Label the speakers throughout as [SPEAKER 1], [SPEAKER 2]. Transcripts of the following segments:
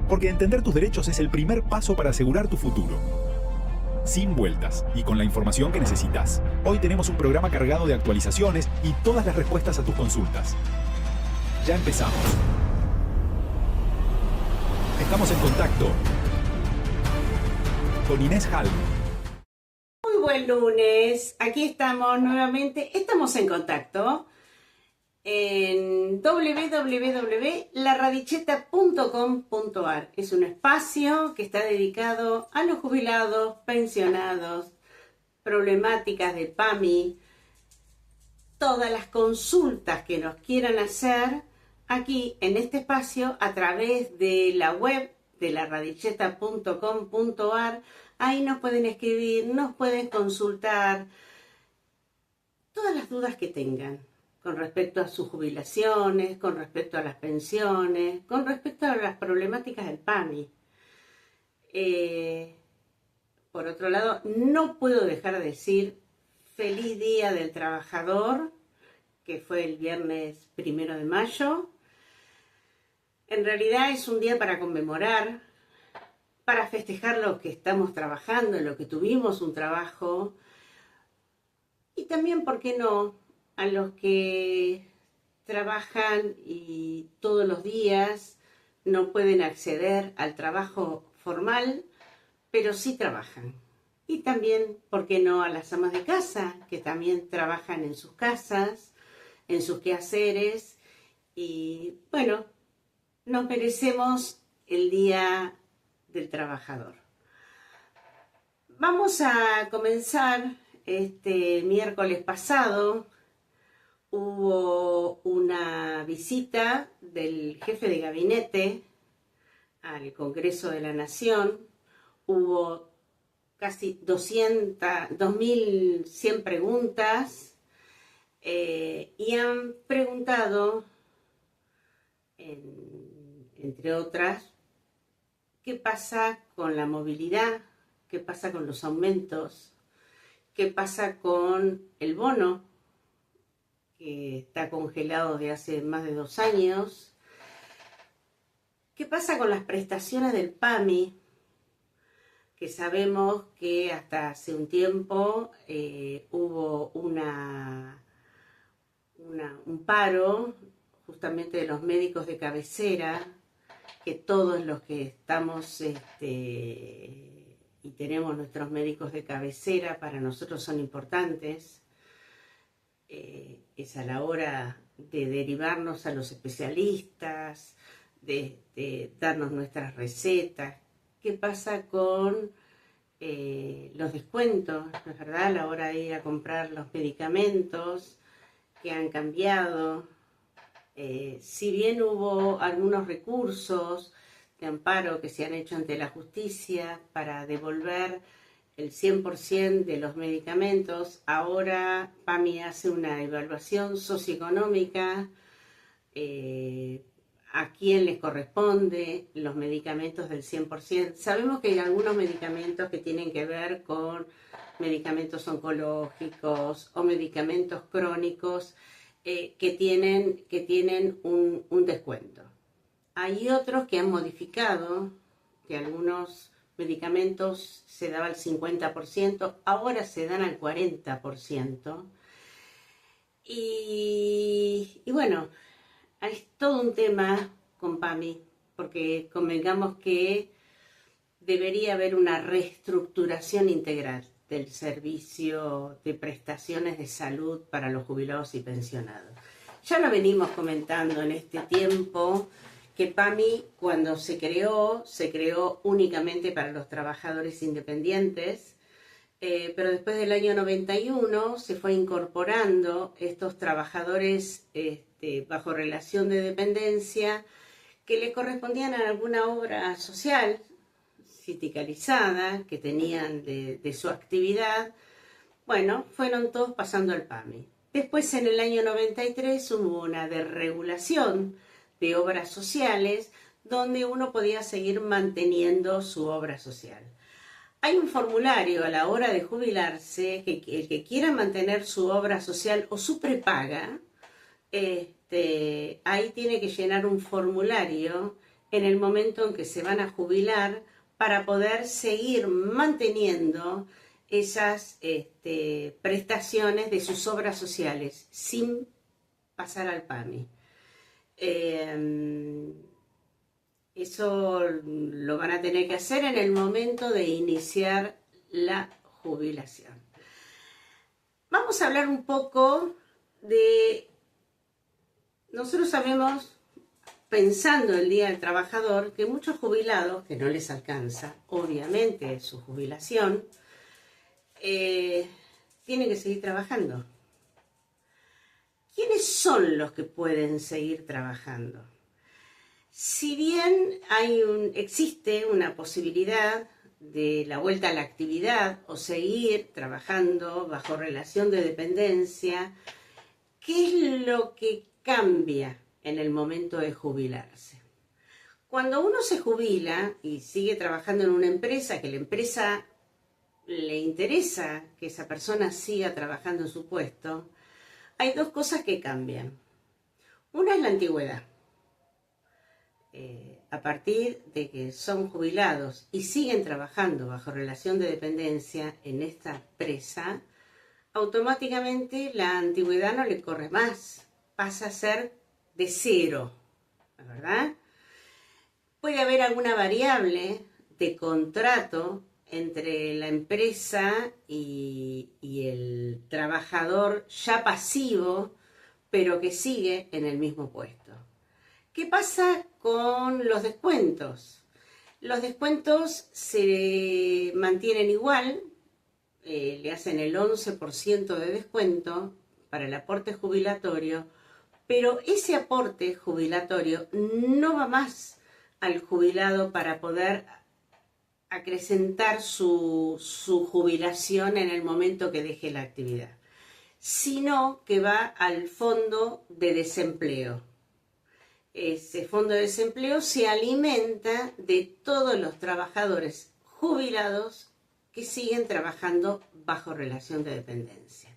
[SPEAKER 1] Porque entender tus derechos es el primer paso para asegurar tu futuro. Sin vueltas y con la información que necesitas. Hoy tenemos un programa cargado de actualizaciones y todas las respuestas a tus consultas. Ya empezamos. Estamos en contacto con Inés Hall.
[SPEAKER 2] Muy buen lunes, aquí estamos nuevamente, estamos en contacto en www.laradicheta.com.ar. Es un espacio que está dedicado a los jubilados, pensionados, problemáticas de PAMI, todas las consultas que nos quieran hacer aquí en este espacio a través de la web de laradicheta.com.ar. Ahí nos pueden escribir, nos pueden consultar todas las dudas que tengan con respecto a sus jubilaciones, con respecto a las pensiones, con respecto a las problemáticas del PAMI. Por otro lado, no puedo dejar de decir feliz Día del Trabajador, que fue el viernes 1 de mayo. En realidad es un día para conmemorar, para festejar lo que estamos trabajando, en lo que tuvimos un trabajo, y también, ¿por qué no?, a los que trabajan y todos los días no pueden acceder al trabajo formal, pero sí trabajan. Y también, ¿por qué no?, a las amas de casa, que también trabajan en sus casas, en sus quehaceres, y bueno, nos merecemos el Día del Trabajador. Vamos a comenzar. Este miércoles pasado hubo una visita del jefe de gabinete al Congreso de la Nación. Hubo casi 2.100 preguntas y han preguntado, entre otras, ¿qué pasa con la movilidad? ¿Qué pasa con los aumentos? ¿Qué pasa con el bono, que está congelado de hace más de 2 años? ¿Qué pasa con las prestaciones del PAMI? Que sabemos que hasta hace un tiempo hubo un paro justamente de los médicos de cabecera, que todos los que estamos y tenemos nuestros médicos de cabecera, para nosotros son importantes. Es a la hora de derivarnos a los especialistas, de darnos nuestras recetas. ¿Qué pasa con los descuentos? ¿No es verdad? A la hora de ir a comprar los medicamentos que han cambiado. Si bien hubo algunos recursos de amparo que se han hecho ante la justicia para devolver el 100% de los medicamentos, ahora PAMI hace una evaluación socioeconómica a quién les corresponde los medicamentos del 100%. Sabemos que hay algunos medicamentos que tienen que ver con medicamentos oncológicos o medicamentos crónicos que tienen un descuento. Hay otros que han modificado, que algunos medicamentos se daba al 50%, ahora se dan al 40%. Y bueno, es todo un tema con PAMI, porque convengamos que debería haber una reestructuración integral del servicio de prestaciones de salud para los jubilados y pensionados. Ya lo venimos comentando en este tiempo, que PAMI, cuando se creó únicamente para los trabajadores independientes, pero después del año 91 se fue incorporando estos trabajadores bajo relación de dependencia que le correspondían a alguna obra social sindicalizada que tenían de su actividad. Bueno, fueron todos pasando al PAMI. Después, en el año 93, hubo una desregulación de obras sociales donde uno podía seguir manteniendo su obra social. Hay un formulario a la hora de jubilarse, que el que quiera mantener su obra social o su prepaga, ahí tiene que llenar un formulario en el momento en que se van a jubilar para poder seguir manteniendo esas prestaciones de sus obras sociales sin pasar al PAMI. Eso lo van a tener que hacer en el momento de iniciar la jubilación. Vamos a hablar un poco de... Nosotros sabemos, pensando el Día del Trabajador, que muchos jubilados, que no les alcanza, obviamente, su jubilación, tienen que seguir trabajando. ¿Quiénes son los que pueden seguir trabajando? Si bien existe una posibilidad de la vuelta a la actividad o seguir trabajando bajo relación de dependencia, ¿qué es lo que cambia en el momento de jubilarse? Cuando uno se jubila y sigue trabajando en una empresa, que la empresa le interesa que esa persona siga trabajando en su puesto, hay dos cosas que cambian. Una es la antigüedad. A partir de que son jubilados y siguen trabajando bajo relación de dependencia en esta empresa, automáticamente la antigüedad no le corre más, pasa a ser de 0, ¿verdad? Puede haber alguna variable de contrato entre la empresa y el trabajador ya pasivo, pero que sigue en el mismo puesto. ¿Qué pasa con los descuentos? Los descuentos se mantienen igual, le hacen el 11% de descuento para el aporte jubilatorio, pero ese aporte jubilatorio no va más al jubilado para poder acrecentar su jubilación en el momento que deje la actividad, sino que va al fondo de desempleo. Ese fondo de desempleo se alimenta de todos los trabajadores jubilados que siguen trabajando bajo relación de dependencia.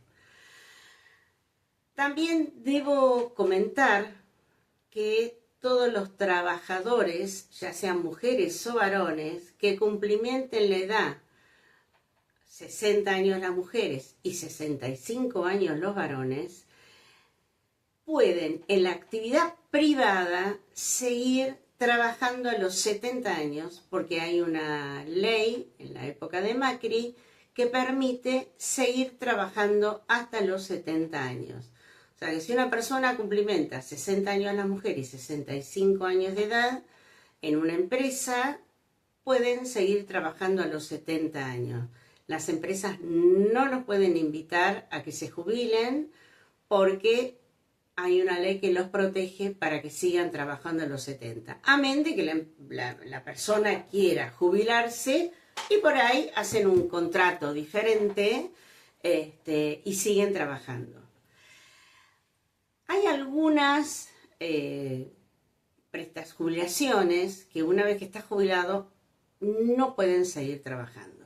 [SPEAKER 2] También debo comentar que todos los trabajadores, ya sean mujeres o varones, que cumplimenten la edad 60 años las mujeres y 65 años los varones, pueden en la actividad privada seguir trabajando a los 70 años, porque hay una ley en la época de Macri que permite seguir trabajando hasta los 70 años. O sea que si una persona cumplimenta 60 años la mujer y 65 años de edad en una empresa, pueden seguir trabajando a los 70 años. Las empresas no los pueden invitar a que se jubilen porque hay una ley que los protege para que sigan trabajando a los 70. Amén de que la persona quiera jubilarse y por ahí hacen un contrato diferente y siguen trabajando. Hay algunas jubilaciones que una vez que estás jubilado no pueden seguir trabajando.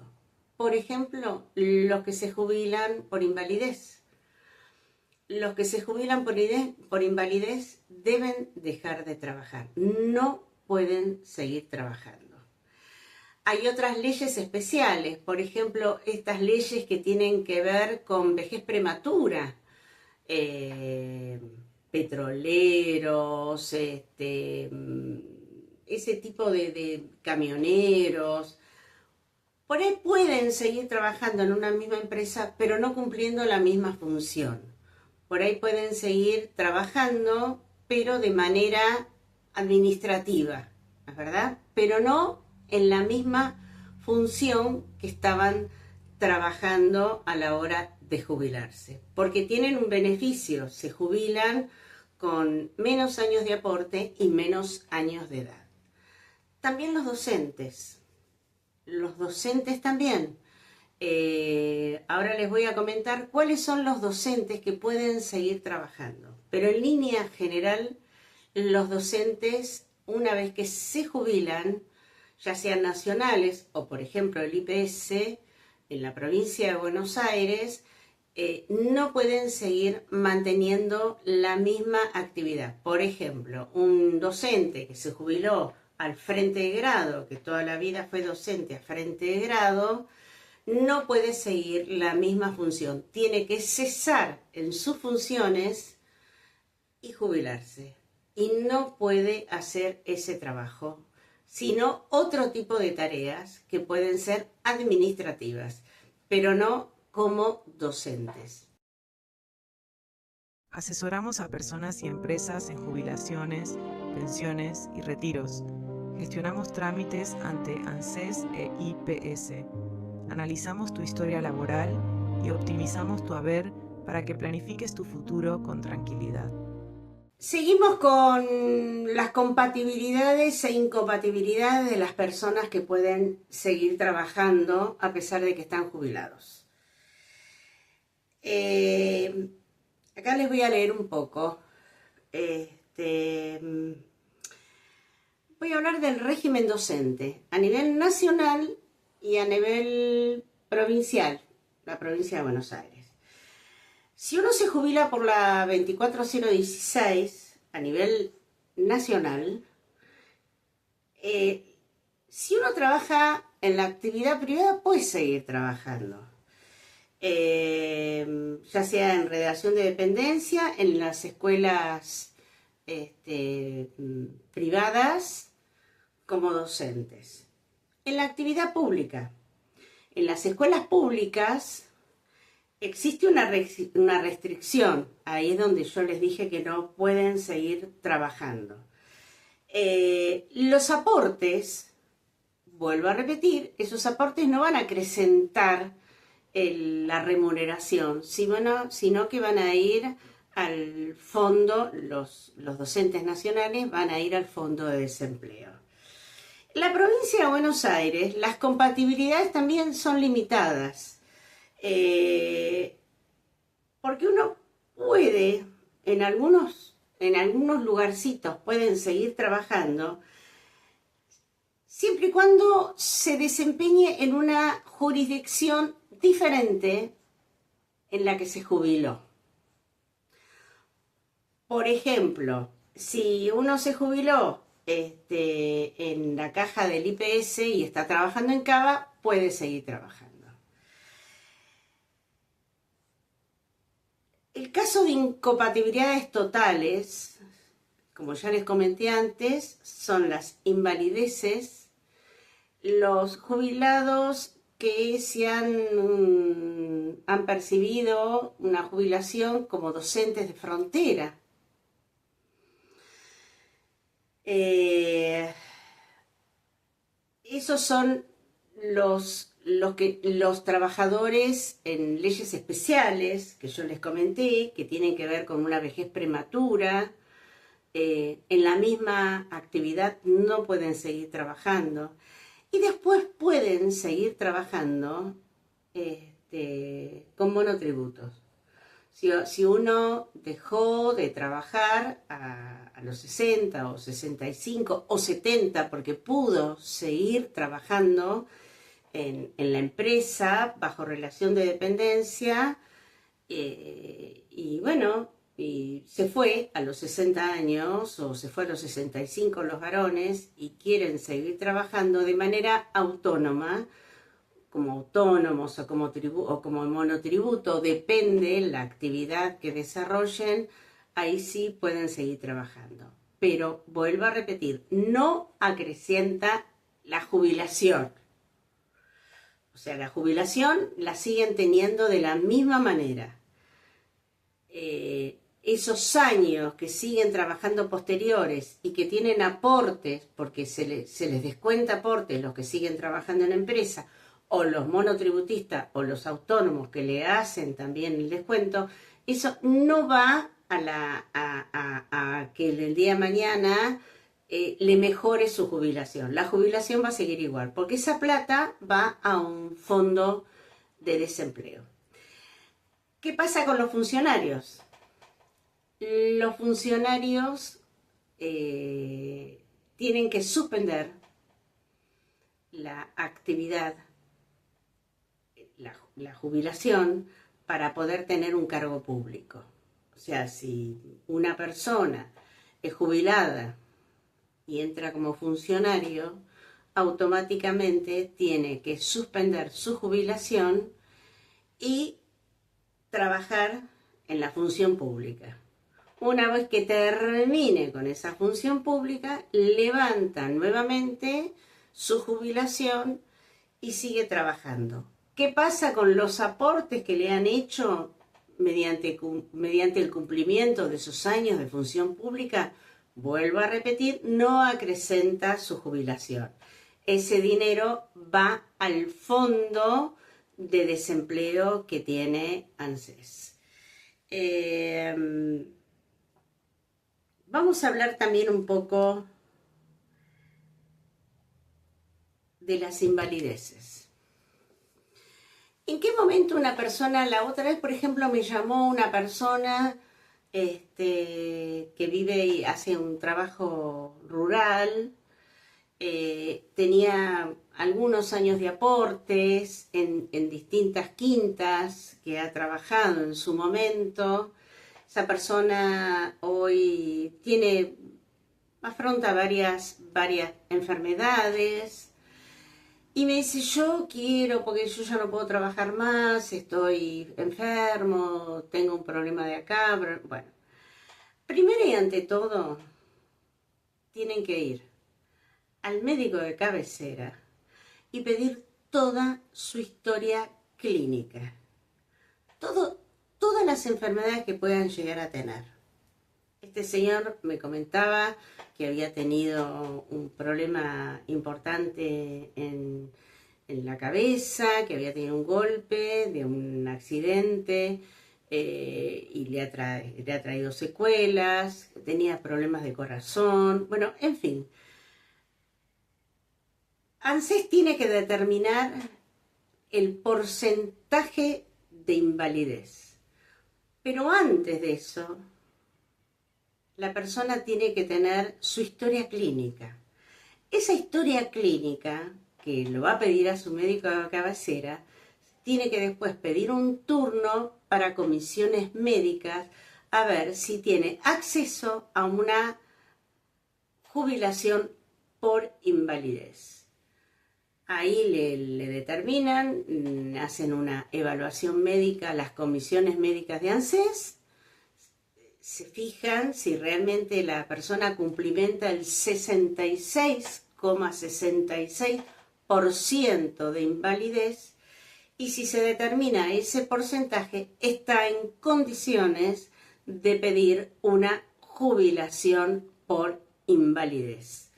[SPEAKER 2] Por ejemplo, los que se jubilan por invalidez. Los que se jubilan por invalidez deben dejar de trabajar, no pueden seguir trabajando. Hay otras leyes especiales, por ejemplo, estas leyes que tienen que ver con vejez prematura, petroleros, ese tipo de camioneros. Por ahí pueden seguir trabajando en una misma empresa, pero no cumpliendo la misma función. Por ahí pueden seguir trabajando, pero de manera administrativa, ¿verdad? Pero no en la misma función que estaban trabajando a la hora de jubilarse. Porque tienen un beneficio, se jubilan con menos años de aporte y menos años de edad. También los docentes también. Ahora les voy a comentar cuáles son los docentes que pueden seguir trabajando. Pero en línea general, los docentes, una vez que se jubilan, ya sean nacionales o, por ejemplo, el IPS en la provincia de Buenos Aires, no pueden seguir manteniendo la misma actividad. Por ejemplo, un docente que se jubiló al frente de grado, que toda la vida fue docente a frente de grado, no puede seguir la misma función. Tiene que cesar en sus funciones y jubilarse. Y no puede hacer ese trabajo, sino otro tipo de tareas que pueden ser administrativas, pero no como docentes.
[SPEAKER 3] Asesoramos a personas y empresas en jubilaciones, pensiones y retiros. Gestionamos trámites ante ANSES e IPS. Analizamos tu historia laboral y optimizamos tu haber para que planifiques tu futuro con tranquilidad.
[SPEAKER 2] Seguimos con las compatibilidades e incompatibilidades de las personas que pueden seguir trabajando a pesar de que están jubilados. Acá les voy a leer un poco. Voy a hablar del régimen docente a nivel nacional y a nivel provincial, la provincia de Buenos Aires. Si uno se jubila por la 24016 a nivel nacional, si uno trabaja en la actividad privada puede seguir trabajando. Ya sea en redacción de dependencia, en las escuelas privadas, como docentes. En la actividad pública, en las escuelas públicas, existe una restricción. Ahí es donde yo les dije que no pueden seguir trabajando. Los aportes, vuelvo a repetir, esos aportes no van a acrecentar la remuneración, sino que van a ir al fondo, los docentes nacionales van a ir al fondo de desempleo. En la provincia de Buenos Aires, las compatibilidades también son limitadas, porque uno puede, en algunos lugarcitos pueden seguir trabajando, siempre y cuando se desempeñe en una jurisdicción diferente en la que se jubiló. Por ejemplo, si uno se jubiló en la caja del IPS y está trabajando en Cava, puede seguir trabajando. El caso de incompatibilidades totales, como ya les comenté antes, son las invalideces, los jubilados que han percibido una jubilación como docentes de frontera. Esos son los trabajadores en leyes especiales que yo les comenté, que tienen que ver con una vejez prematura. En la misma actividad no pueden seguir trabajando. Y después pueden seguir trabajando con monotributos. Si uno dejó de trabajar a los 60 o 65 o 70 porque pudo seguir trabajando en la empresa bajo relación de dependencia, y se fue a los 60 años o se fue a los 65 los varones y quieren seguir trabajando de manera autónoma, como autónomos o como monotributo, depende la actividad que desarrollen, ahí sí pueden seguir trabajando. Pero vuelvo a repetir, no acrecienta la jubilación. O sea, la jubilación la siguen teniendo de la misma manera. Esos años que siguen trabajando posteriores y que tienen aportes, porque se les descuenta aportes los que siguen trabajando en empresa, o los monotributistas o los autónomos que le hacen también el descuento, eso no va a que el día de mañana le mejore su jubilación. La jubilación va a seguir igual, porque esa plata va a un fondo de desempleo. ¿Qué pasa con los funcionarios? Los funcionarios tienen que suspender la actividad, la jubilación, para poder tener un cargo público. O sea, si una persona es jubilada y entra como funcionario, automáticamente tiene que suspender su jubilación y trabajar en la función pública. Una vez que termine con esa función pública, levanta nuevamente su jubilación y sigue trabajando. ¿Qué pasa con los aportes que le han hecho mediante el cumplimiento de sus años de función pública? Vuelvo a repetir, no acrecenta su jubilación. Ese dinero va al fondo de desempleo que tiene ANSES. Vamos a hablar también un poco de las invalideces. ¿En qué momento una persona, la otra vez, por ejemplo, me llamó una persona que vive y hace un trabajo rural, tenía algunos años de aportes en distintas quintas que ha trabajado en su momento. Esa persona hoy afronta varias enfermedades y me dice, yo quiero, porque yo ya no puedo trabajar más, estoy enfermo, tengo un problema de acá. Bueno, primero y ante todo, tienen que ir al médico de cabecera y pedir toda su historia clínica, todas las enfermedades que puedan llegar a tener. Este señor me comentaba que había tenido un problema importante en la cabeza, que había tenido un golpe de un accidente y le ha traído secuelas, tenía problemas de corazón, bueno, en fin. ANSES tiene que determinar el porcentaje de invalidez. Pero antes de eso, la persona tiene que tener su historia clínica. Esa historia clínica, que lo va a pedir a su médico de cabecera, tiene que después pedir un turno para comisiones médicas a ver si tiene acceso a una jubilación por invalidez. Ahí le determinan, hacen una evaluación médica, las comisiones médicas de ANSES, se fijan si realmente la persona cumplimenta el 66,66% de invalidez y si se determina ese porcentaje, está en condiciones de pedir una jubilación por invalidez.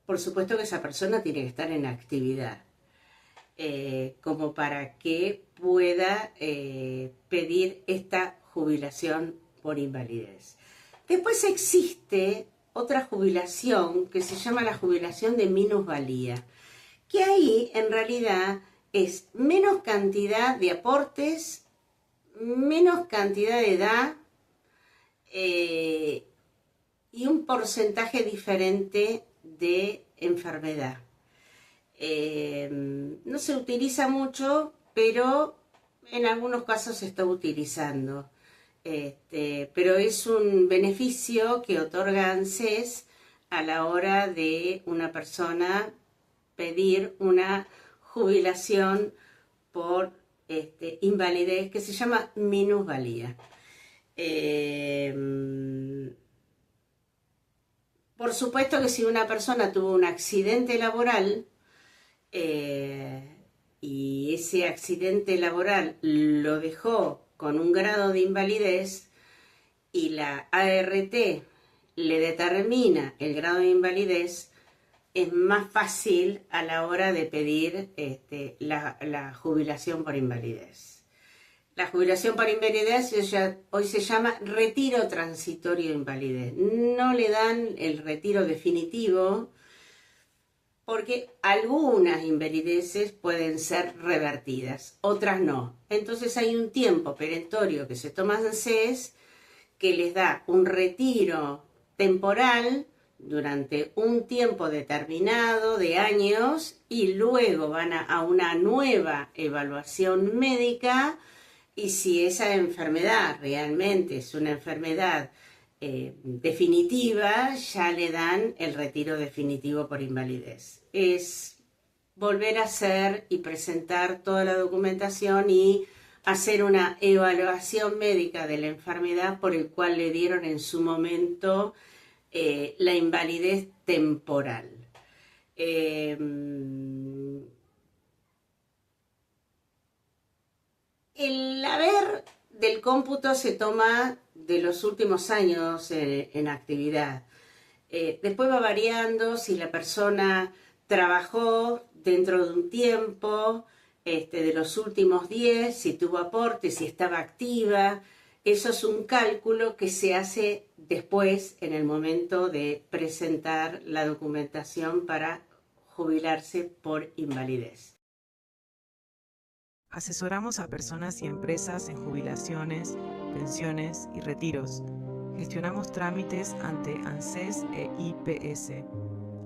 [SPEAKER 2] Por supuesto que esa persona tiene que estar en actividad, como para que pueda pedir esta jubilación por invalidez. Después existe otra jubilación que se llama la jubilación de minusvalía, que ahí en realidad es menos cantidad de aportes, menos cantidad de edad y un porcentaje diferente de enfermedad. No se utiliza mucho, pero en algunos casos se está utilizando. Pero es un beneficio que otorga ANSES a la hora de una persona pedir una jubilación por invalidez, que se llama minusvalía. Por supuesto que si una persona tuvo un accidente laboral y ese accidente laboral lo dejó con un grado de invalidez y la ART le determina el grado de invalidez, es más fácil a la hora de pedir la jubilación por invalidez. La jubilación por invalidez hoy se llama retiro transitorio de invalidez. No le dan el retiro definitivo porque algunas invalideces pueden ser revertidas, otras no. Entonces hay un tiempo perentorio que se toma ANSES que les da un retiro temporal durante un tiempo determinado de años y luego van a una nueva evaluación médica y si esa enfermedad realmente es una enfermedad definitiva, ya le dan el retiro definitivo por invalidez. Es volver a hacer y presentar toda la documentación y hacer una evaluación médica de la enfermedad por el cual le dieron en su momento la invalidez temporal. El haber del cómputo se toma de los últimos años en actividad. Después va variando si la persona trabajó dentro de un tiempo, de los últimos 10, si tuvo aporte, si estaba activa. Eso es un cálculo que se hace después, en el momento de presentar la documentación para jubilarse por invalidez.
[SPEAKER 3] Asesoramos a personas y empresas en jubilaciones, pensiones y retiros. Gestionamos trámites ante ANSES e IPS.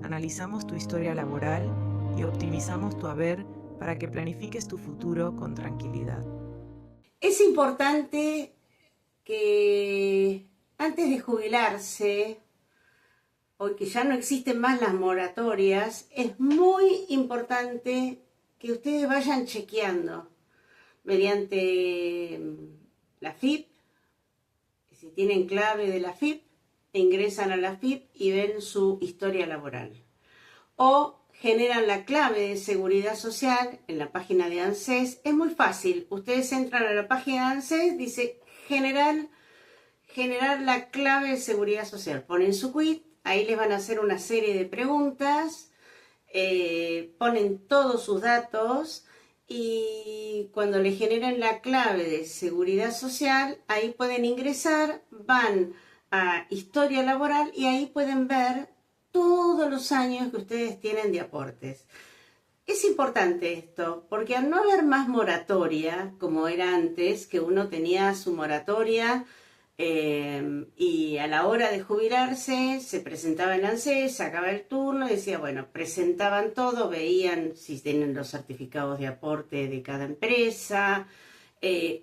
[SPEAKER 3] Analizamos tu historia laboral y optimizamos tu haber para que planifiques tu futuro con tranquilidad.
[SPEAKER 2] Es importante que antes de jubilarse, hoy que ya no existen más las moratorias, es muy importante que ustedes vayan chequeando mediante la FIP, si tienen clave de la FIP, ingresan a la FIP y ven su historia laboral. O generan la clave de seguridad social en la página de ANSES. Es muy fácil. Ustedes entran a la página de ANSES, dice generar la clave de seguridad social. Ponen su quit, ahí les van a hacer una serie de preguntas, ponen todos sus datos y cuando le generen la clave de seguridad social, ahí pueden ingresar, van a historia laboral y ahí pueden ver todos los años que ustedes tienen de aportes. Es importante esto, porque al no haber más moratoria, como era antes, que uno tenía su moratoria y a la hora de jubilarse se presentaba el ANSES, sacaba el turno, decía, bueno, presentaban todo, veían si tienen los certificados de aporte de cada empresa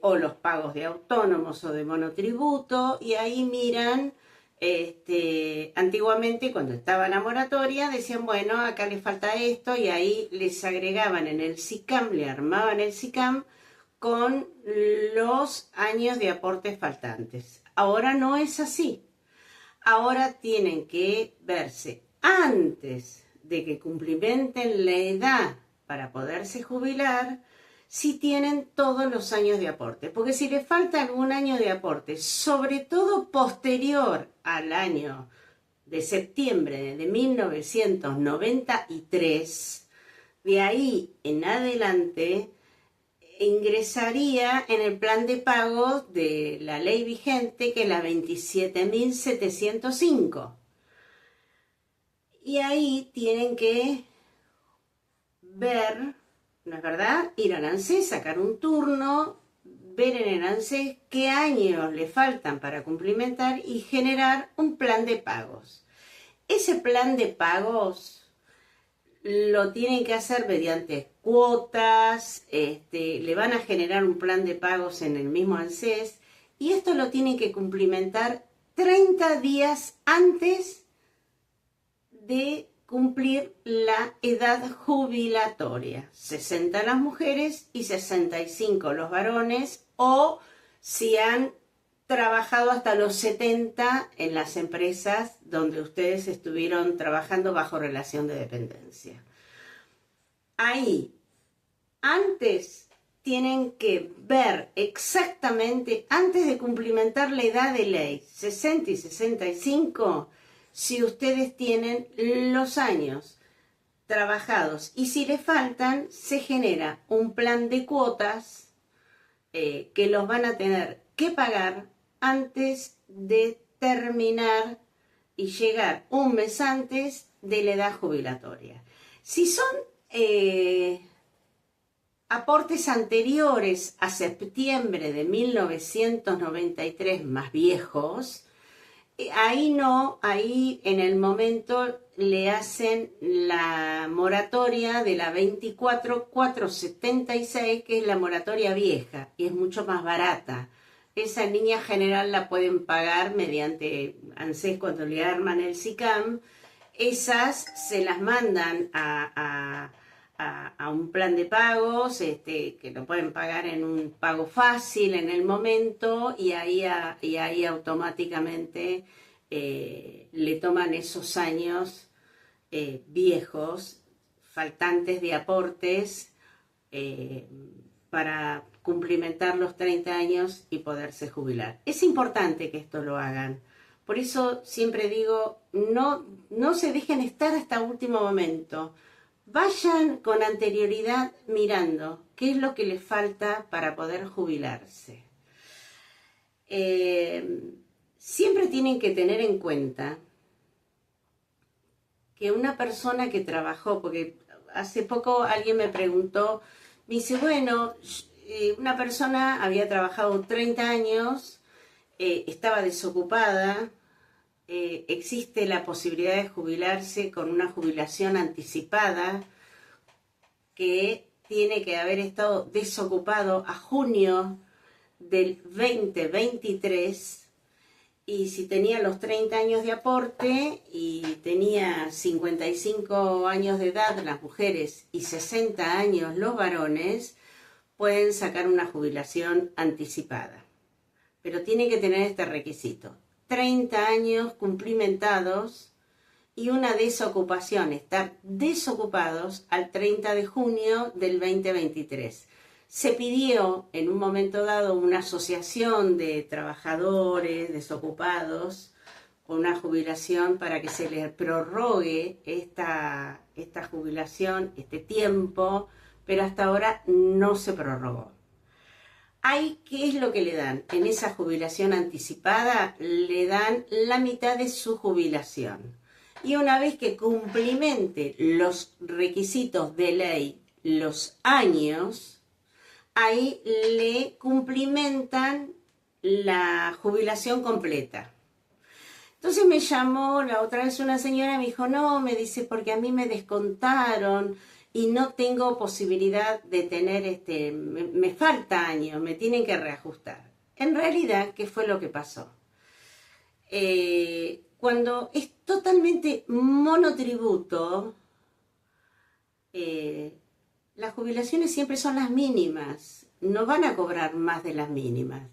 [SPEAKER 2] o los pagos de autónomos o de monotributo, y ahí miran. Antiguamente, cuando estaba la moratoria, decían, bueno, acá le falta esto, y ahí les agregaban en el SICAM, le armaban el SICAM con los años de aportes faltantes. Ahora no es así. Ahora tienen que verse antes de que cumplimenten la edad para poderse jubilar, si tienen todos los años de aporte. Porque si les falta algún año de aporte, sobre todo posterior al año de septiembre de 1993, de ahí en adelante ingresaría en el plan de pago de la ley vigente, que es la 27.705. Y ahí tienen que ver, ¿no es verdad? Ir al ANSES, sacar un turno, ver en el ANSES qué años le faltan para cumplimentar y generar un plan de pagos. Ese plan de pagos lo tienen que hacer mediante cuotas, le van a generar un plan de pagos en el mismo ANSES, y esto lo tienen que cumplimentar 30 días antes de cumplir la edad jubilatoria. 60 las mujeres y 65 los varones, o si han trabajado hasta los 70 en las empresas donde ustedes estuvieron trabajando bajo relación de dependencia. Ahí, antes tienen que ver exactamente, antes de cumplimentar la edad de ley, 60 y 65, si ustedes tienen los años trabajados, y si les faltan, se genera un plan de cuotas que los van a tener que pagar antes de terminar y llegar un mes antes de la edad jubilatoria. Si son aportes anteriores a septiembre de 1993 más viejos, ahí no, ahí en el momento le hacen la moratoria de la 24.476, que es la moratoria vieja, y es mucho más barata. esa línea general la pueden pagar mediante ANSES cuando le arman el SICAM. Esas se las mandan a un plan de pagos, que lo pueden pagar en un pago fácil en el momento, y ahí automáticamente le toman esos años viejos, faltantes de aportes, para cumplimentar los 30 años y poderse jubilar. Es importante que esto lo hagan. Por eso siempre digo, no se dejen estar hasta último momento. Vayan con anterioridad mirando qué es lo que les falta para poder jubilarse. Siempre tienen que tener en cuenta que una persona que trabajó, porque hace poco alguien me preguntó, me dice, bueno, una persona había trabajado 30 años, estaba desocupada, existe la posibilidad de jubilarse con una jubilación anticipada, que tiene que haber estado desocupado a junio del 2023, y si tenía los 30 años de aporte y tenía 55 años de edad las mujeres y 60 años los varones, pueden sacar una jubilación anticipada. Pero tiene que tener este requisito: 30 años cumplimentados y una desocupación, estar desocupados al 30 de junio del 2023. Se pidió en un momento dado una asociación de trabajadores desocupados con una jubilación para que se les prorrogue esta jubilación, este tiempo, pero hasta ahora no se prorrogó. ¿Qué es lo que le dan? En esa jubilación anticipada le dan la mitad de su jubilación. Y una vez que cumplimente los requisitos de ley, los años, ahí le cumplimentan la jubilación completa. Entonces me llamó la otra vez una señora y me dijo, no, me dice, porque a mí me descontaron y no tengo posibilidad de tener, me falta años, me tienen que reajustar. En realidad, ¿qué fue lo que pasó? Cuando es totalmente monotributo, las jubilaciones siempre son las mínimas, no van a cobrar más de las mínimas,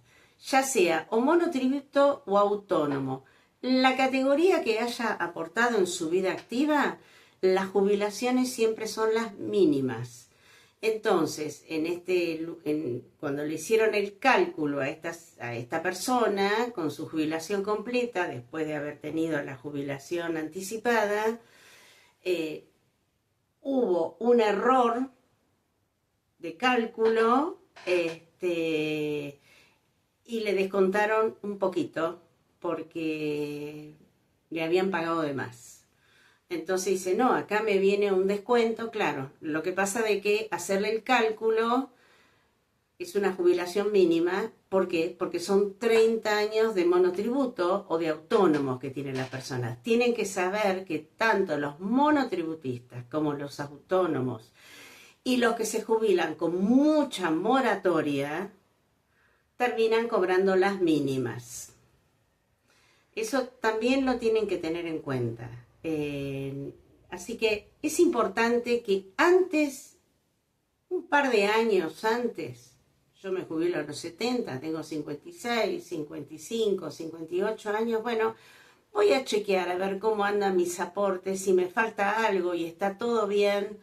[SPEAKER 2] ya sea o monotributo o autónomo. La categoría que haya aportado en su vida activa, las jubilaciones siempre son las mínimas. Entonces, cuando le hicieron el cálculo a esta persona con su jubilación completa, después de haber tenido la jubilación anticipada, hubo un error de cálculo, y le descontaron un poquito porque le habían pagado de más. Entonces dice, no, acá me viene un descuento. Claro, lo que pasa de que hacerle el cálculo es una jubilación mínima. ¿Por qué? Porque son 30 años de monotributo o de autónomos que tienen las personas. Tienen que saber que tanto los monotributistas como los autónomos y los que se jubilan con mucha moratoria terminan cobrando las mínimas. Eso también lo tienen que tener en cuenta. Así que es importante que antes, un par de años antes, yo me jubilo a los 70, tengo 56, 55, 58 años, bueno, voy a chequear a ver cómo andan mis aportes, si me falta algo y está todo bien,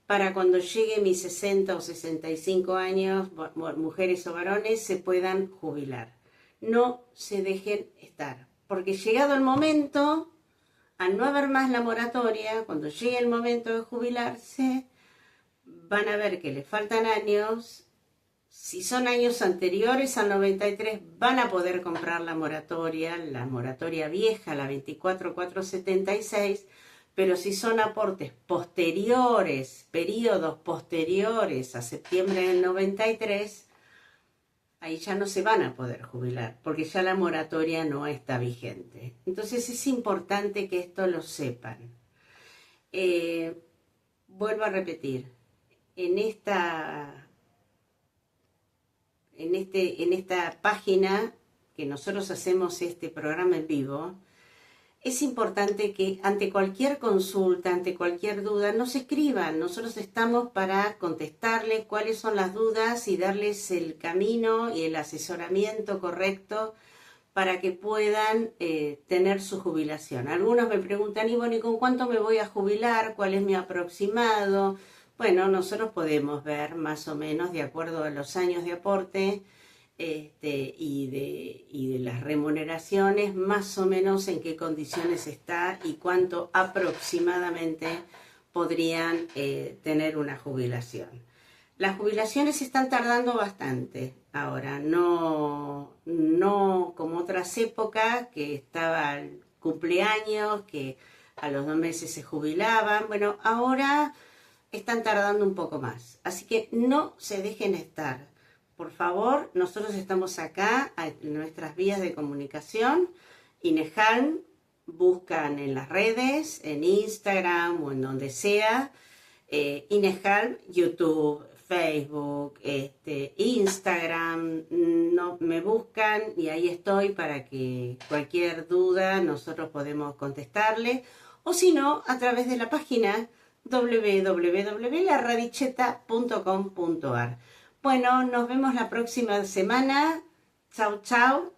[SPEAKER 2] para cuando llegue mis 60 o 65 años, mujeres o varones, se puedan jubilar. No se dejen estar, porque llegado el momento, al no haber más la moratoria, cuando llegue el momento de jubilarse, van a ver que les faltan años. Si son años anteriores al 93, van a poder comprar la moratoria vieja, la 24.476, pero si son aportes posteriores, periodos posteriores a septiembre del 93, ahí ya no se van a poder jubilar, porque ya la moratoria no está vigente. Entonces es importante que esto lo sepan. Vuelvo a repetir, en esta en esta página que nosotros hacemos este programa en vivo, es importante que ante cualquier consulta, ante cualquier duda, nos escriban. Nosotros estamos para contestarles cuáles son las dudas y darles el camino y el asesoramiento correcto para que puedan tener su jubilación. Algunos me preguntan, y bueno, ¿y con cuánto me voy a jubilar? ¿Cuál es mi aproximado? Bueno, nosotros podemos ver más o menos, de acuerdo a los años de aporte, y de las remuneraciones, más o menos en qué condiciones está y cuánto aproximadamente podrían tener una jubilación. Las jubilaciones están tardando bastante ahora, no como otras épocas que estaba el cumpleaños, que a los 2 meses se jubilaban. Bueno, ahora están tardando un poco más, así que no se dejen estar. Por favor, nosotros estamos acá en nuestras vías de comunicación. INEJALM, buscan en las redes, en Instagram o en donde sea. INEJALM, YouTube, Facebook, Instagram, no, me buscan y ahí estoy para que cualquier duda nosotros podemos contestarle. O si no, a través de la página www.laradicheta.com.ar. Bueno, nos vemos la próxima semana. Chau, chau.